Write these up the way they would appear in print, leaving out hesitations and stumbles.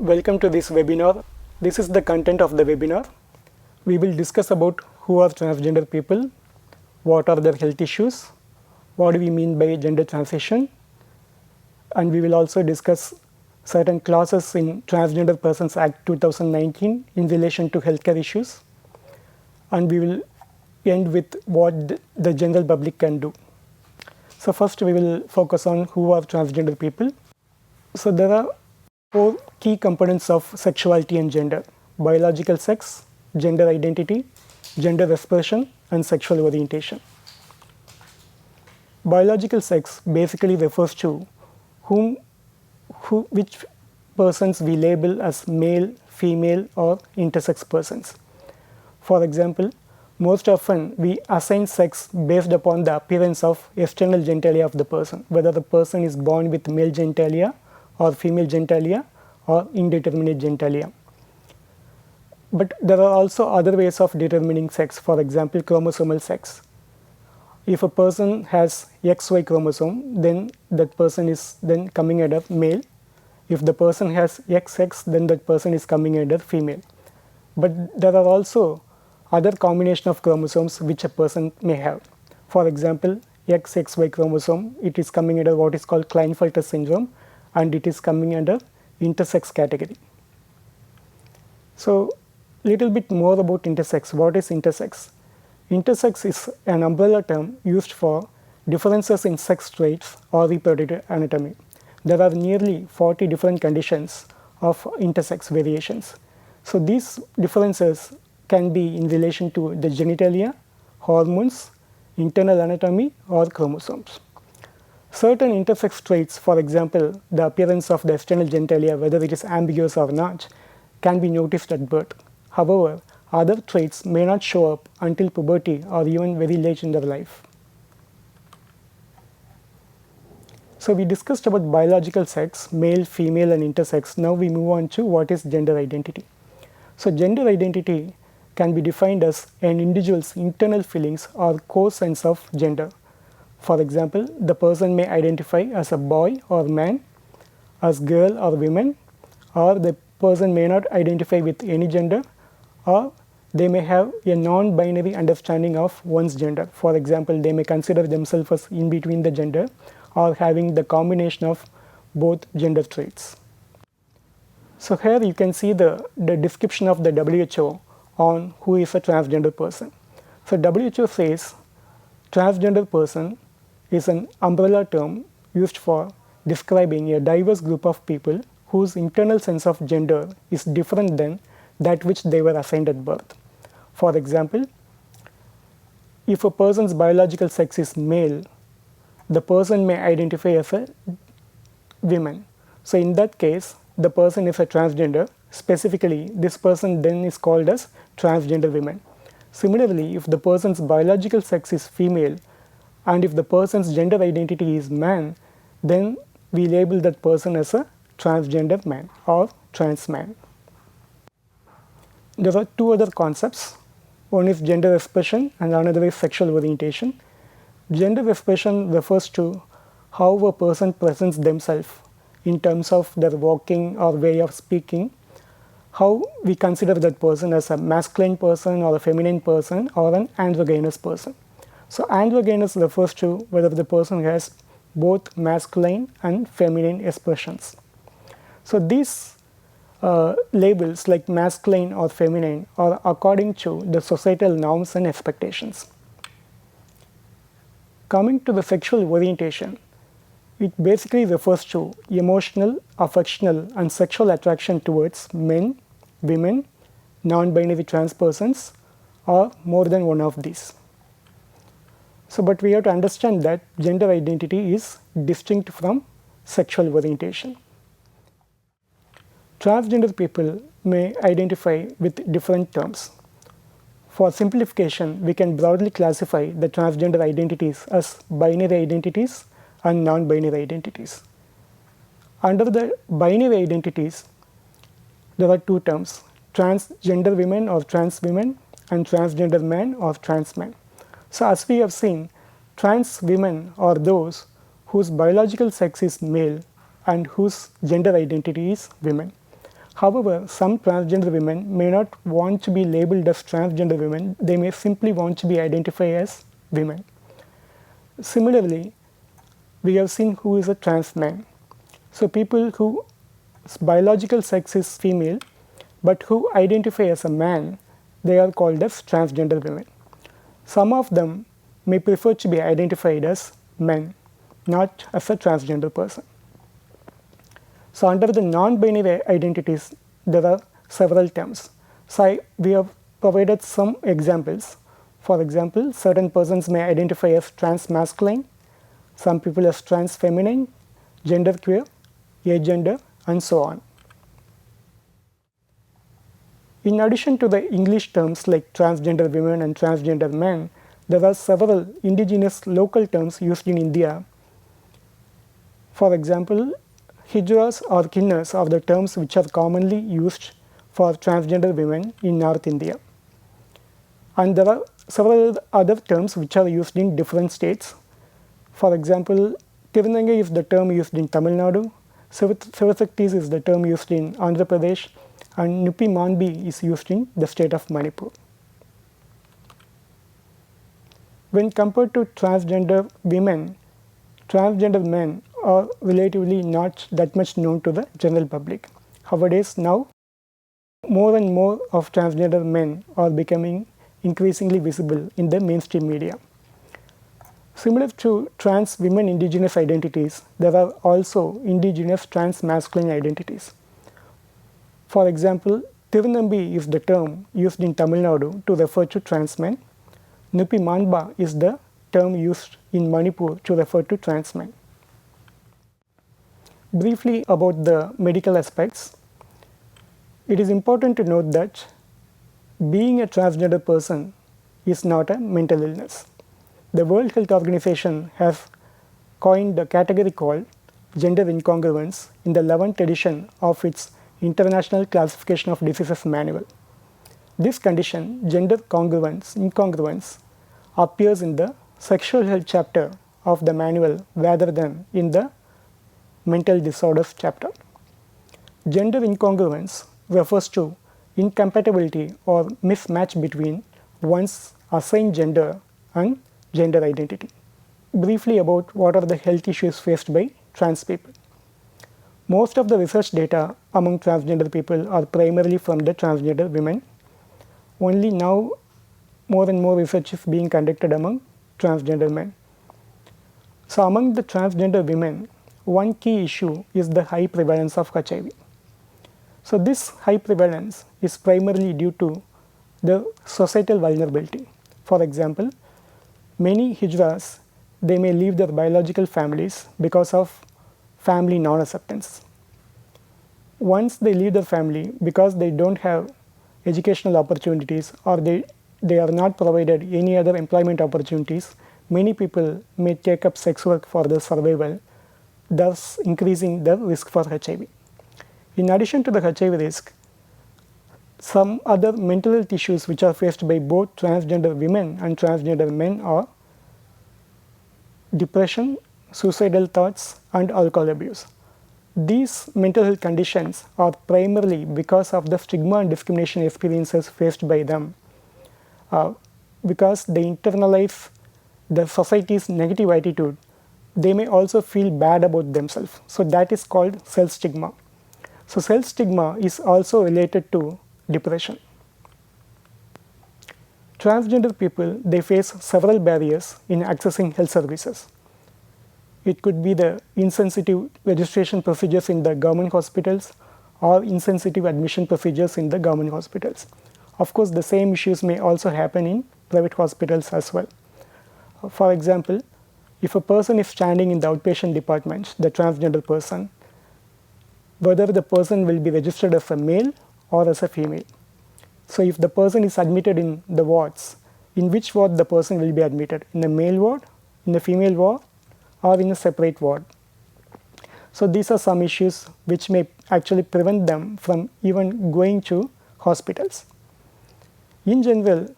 Welcome to this webinar. This is the content of the webinar. We will discuss about who are transgender people, what are their health issues, what do we mean by gender transition, and we will also discuss certain clauses in Transgender Persons Act 2019 in relation to healthcare issues, and we will end with what the general public can do. So first we will focus on who are transgender people. So there are four key components of sexuality and gender: biological sex, gender identity, gender expression, and sexual orientation. Biological sex basically refers to which persons we label as male, female, or intersex persons. For example, most often we assign sex based upon the appearance of external genitalia of the person, whether the person is born with male genitalia or female genitalia or indeterminate genitalia. But there are also other ways of determining sex, for example, chromosomal sex. If a person has XY chromosome, then that person is then coming under male. If the person has XX, then that person is coming under female. But there are also other combination of chromosomes which a person may have. For example, XXY chromosome, it is coming under what is called Klinefelter syndrome, and it is coming under intersex category. So little bit more about intersex. What is intersex? Intersex is an umbrella term used for differences in sex traits or reproductive anatomy. There are nearly 40 different conditions of intersex variations. So these differences can be in relation to the genitalia, hormones, internal anatomy, or chromosomes. Certain intersex traits, for example, the appearance of the external genitalia, whether it is ambiguous or not, can be noticed at birth. However, other traits may not show up until puberty or even very late in their life. So we discussed about biological sex, male, female, and intersex. Now we move on to what is gender identity. So gender identity can be defined as an individual's internal feelings or core sense of gender. For example, the person may identify as a boy or man, as girl or woman, or the person may not identify with any gender, or they may have a non-binary understanding of one's gender. For example, they may consider themselves as in between the gender or having the combination of both gender traits. So here you can see the description of the WHO on who is a transgender person. So WHO says transgender person is an umbrella term used for describing a diverse group of people whose internal sense of gender is different than that which they were assigned at birth. For example, if a person's biological sex is male, the person may identify as a woman. So in that case, the person is a transgender. Specifically, this person then is called as transgender woman. Similarly, if the person's biological sex is female and if the person's gender identity is man, then we label that person as a transgender man or trans man. There are two other concepts. One is gender expression and another is sexual orientation. Gender expression refers to how a person presents themselves in terms of their walking or way of speaking, how we consider that person as a masculine person or a feminine person or an androgynous person. So androgynous refers to whether the person has both masculine and feminine expressions. So these labels like masculine or feminine are according to the societal norms and expectations. Coming to the sexual orientation, it basically refers to emotional, affectional, and sexual attraction towards men, women, non-binary trans persons, or more than one of these. So, but we have to understand that gender identity is distinct from sexual orientation. Transgender people may identify with different terms. For simplification, we can broadly classify the transgender identities as binary identities and non-binary identities. Under the binary identities, there are two terms: transgender women or trans women and transgender man or trans man. So as we have seen, trans women are those whose biological sex is male and whose gender identity is women. However, some transgender women may not want to be labeled as transgender women, they may simply want to be identified as women. Similarly, we have seen who is a trans man. So people whose biological sex is female but who identify as a man, they are called as transgender women. Some of them may prefer to be identified as men, not as a transgender person. So under the non-binary identities, there are several terms. So we have provided some examples. For example, certain persons may identify as trans masculine, some people as trans feminine, gender queer, agender, and so on. In addition to the English terms like transgender women and transgender men, there are several indigenous local terms used in India. For example, hijras or kinnars are the terms which are commonly used for transgender women in North India. And there are several other terms which are used in different states. For example, Tirunangai is the term used in Tamil Nadu, Sivasaktis is the term used in Andhra Pradesh, and Nupi Manbi is used in the state of Manipur. When compared to transgender women, transgender men are relatively not that much known to the general public. Nowadays, now more and more of transgender men are becoming increasingly visible in the mainstream media. Similar to trans women indigenous identities, there are also indigenous trans masculine identities. For example, Tirunambi is the term used in Tamil Nadu to refer to trans men. Nupi Manba is the term used in Manipur to refer to trans men. Briefly about the medical aspects, it is important to note that being a transgender person is not a mental illness. The World Health Organization has coined a category called gender incongruence in the 11th edition of its International Classification of Diseases Manual. This condition, gender incongruence, appears in the sexual health chapter of the manual rather than in the mental disorders chapter. Gender incongruence refers to incompatibility or mismatch between one's assigned gender and gender identity. Briefly about what are the health issues faced by trans people. Most of the research data among transgender people are primarily from the transgender women. Only now more and more research is being conducted among transgender men. So among the transgender women, one key issue is the high prevalence of HIV. So this high prevalence is primarily due to the societal vulnerability. For example, many hijras, they may leave their biological families because of family non-acceptance. Once they leave their family because they don't have educational opportunities or they are not provided any other employment opportunities, many people may take up sex work for their survival, thus increasing the risk for HIV. In addition to the HIV risk, some other mental health issues which are faced by both transgender women and transgender men are depression, suicidal thoughts, and alcohol abuse. These mental health conditions are primarily because of the stigma and discrimination experiences faced by them, because they internalize the society's negative attitude. They may also feel bad about themselves. So that is called self-stigma. So self-stigma is also related to depression. Transgender people, they face several barriers in accessing health services. It could be the insensitive registration procedures in the government hospitals or insensitive admission procedures in the government hospitals. Of course, the same issues may also happen in private hospitals as well. For example, if a person is standing in the outpatient department, the transgender person, whether the person will be registered as a male or as a female. So if the person is admitted in the wards, in which ward the person will be admitted? In the male ward, in the female ward, or in a separate ward? So these are some issues which may actually prevent them from even going to hospitals. In general,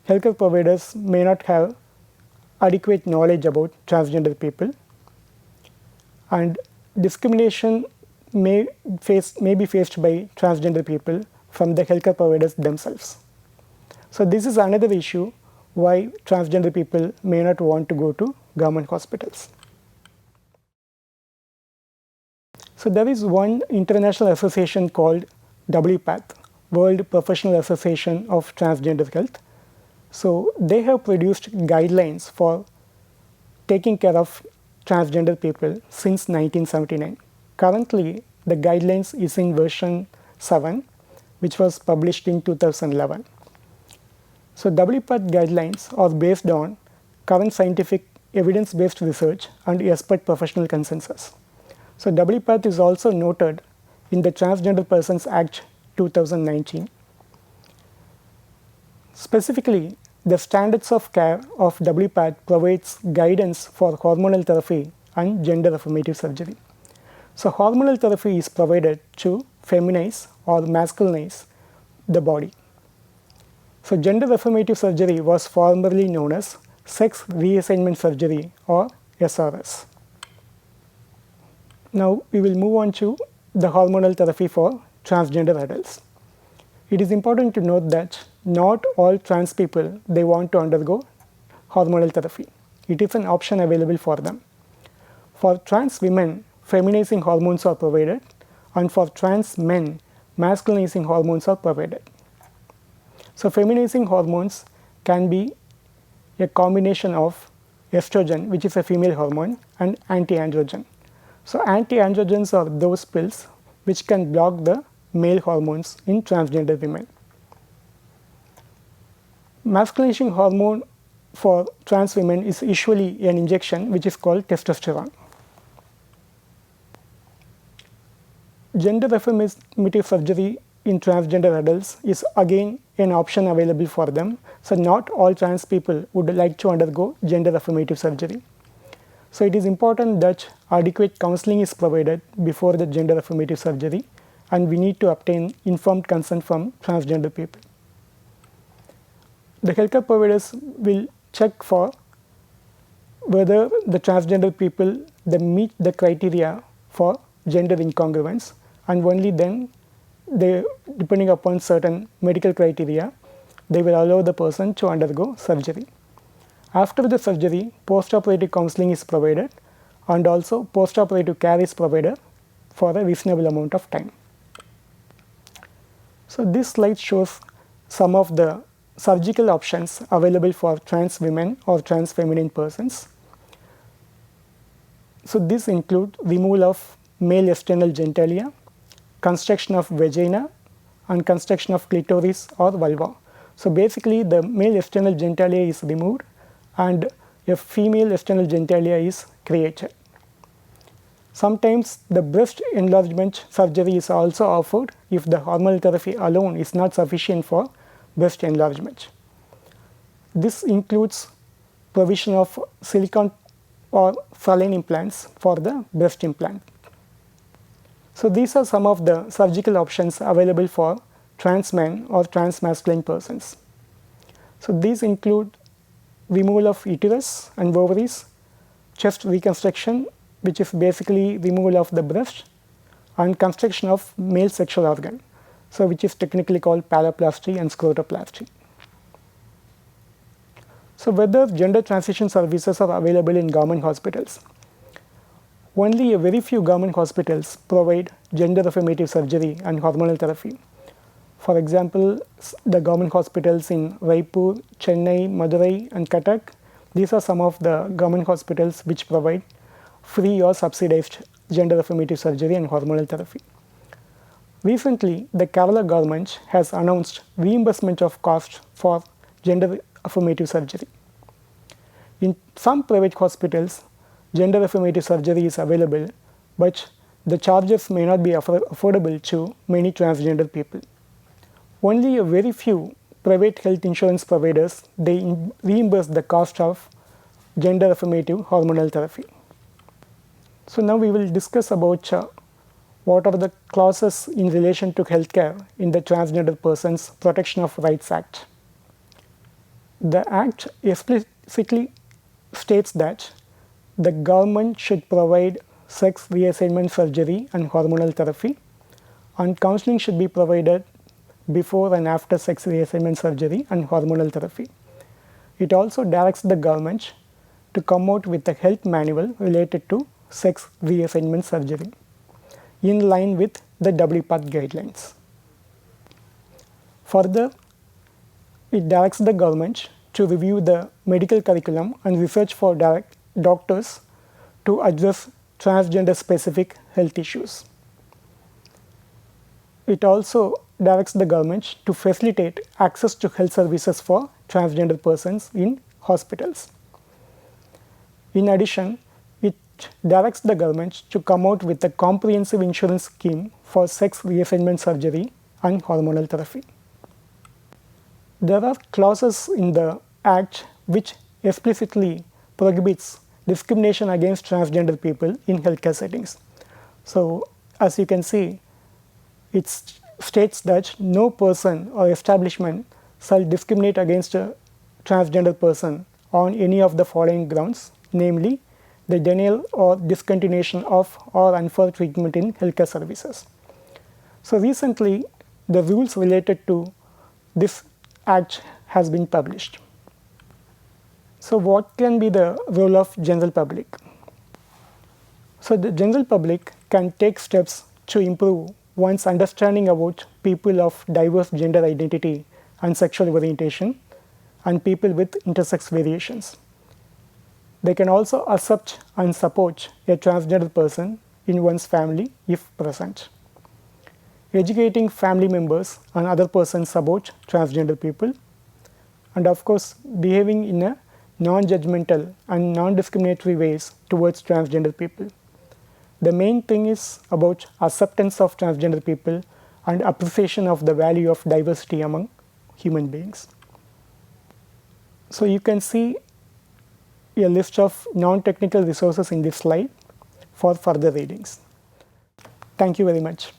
healthcare providers may not have adequate knowledge about transgender people, and discrimination may be faced by transgender people from the healthcare providers themselves. So this is another issue why transgender people may not want to go to government hospitals. So there is one international association called WPATH, World Professional Association of Transgender Health. So they have produced guidelines for taking care of transgender people since 1979. Currently, the guidelines is in version 7, which was published in 2011. So WPATH guidelines are based on current scientific evidence-based research and expert professional consensus. So WPATH is also noted in the Transgender Persons Act 2019. Specifically, the standards of care of WPATH provides guidance for hormonal therapy and gender affirmative surgery. So hormonal therapy is provided to feminize or masculinize the body. So gender affirmative surgery was formerly known as sex reassignment surgery or SRS. Now we will move on to the hormonal therapy for transgender adults. It is important to note that not all trans people they want to undergo hormonal therapy. It is an option available for them. For trans women, feminizing hormones are provided, and for trans men, masculinizing hormones are provided. So feminizing hormones can be a combination of estrogen, which is a female hormone, and anti-androgen. So anti-androgens are those pills which can block the male hormones in transgender women. Masculinizing hormone for trans women is usually an injection which is called testosterone. Gender affirmative surgery in transgender adults is again an option available for them. So not all trans people would like to undergo gender affirmative surgery. So it is important that adequate counseling is provided before the gender affirmative surgery, and we need to obtain informed consent from transgender people. The healthcare providers will check for whether the transgender people they meet the criteria for gender incongruence, and only then they, depending upon certain medical criteria, they will allow the person to undergo surgery. After the surgery, post-operative counseling is provided, and also post-operative care is provided for a reasonable amount of time. So this slide shows some of the surgical options available for trans women or trans feminine persons. So this include removal of male external genitalia, construction of vagina, and construction of clitoris or vulva. So basically the male external genitalia is removed and a female external genitalia is created. Sometimes the breast enlargement surgery is also offered if the hormonal therapy alone is not sufficient for breast enlargement. This includes provision of silicone or saline implants for the breast implant. So these are some of the surgical options available for trans men or trans masculine persons. So these include removal of uterus and ovaries, chest reconstruction, which is basically removal of the breast, and construction of male sexual organ, so which is technically called phalloplasty and scrotoplasty. So whether gender transition services are available in government hospitals. Only a very few government hospitals provide gender affirmative surgery and hormonal therapy. For example, the government hospitals in Raipur, Chennai, Madurai, and Cuttack, these are some of the government hospitals which provide free or subsidized gender affirmative surgery and hormonal therapy. Recently, the Kerala government has announced reimbursement of cost for gender affirmative surgery. In some private hospitals, gender affirmative surgery is available, but the charges may not be affordable to many transgender people. Only a very few private health insurance providers they reimburse the cost of gender affirmative hormonal therapy. So now we will discuss about what are the clauses in relation to healthcare in the Transgender Persons Protection of Rights Act. The Act explicitly states that the government should provide sex reassignment surgery and hormonal therapy, and counseling should be provided before and after sex reassignment surgery and hormonal therapy. It also directs the government to come out with a health manual related to sex reassignment surgery in line with the WPATH guidelines. Further, it directs the government to review the medical curriculum and research for doctors to address transgender specific health issues. It also directs the government to facilitate access to health services for transgender persons in hospitals. In addition, it directs the government to come out with a comprehensive insurance scheme for sex reassignment surgery and hormonal therapy. There are clauses in the Act which explicitly prohibits discrimination against transgender people in healthcare settings. So, as you can see, it states that no person or establishment shall discriminate against a transgender person on any of the following grounds, namely the denial or discontinuation of or unfair treatment in healthcare services. So recently, the rules related to this Act has been published. So what can be the role of general public? So the general public can take steps to improve one's understanding about people of diverse gender identity and sexual orientation and people with intersex variations. They can also accept and support a transgender person in one's family if present. Educating family members and other persons about transgender people, and of course behaving in a non-judgmental and non-discriminatory ways towards transgender people. The main thing is about acceptance of transgender people and appreciation of the value of diversity among human beings. So you can see a list of non-technical resources in this slide for further readings. Thank you very much.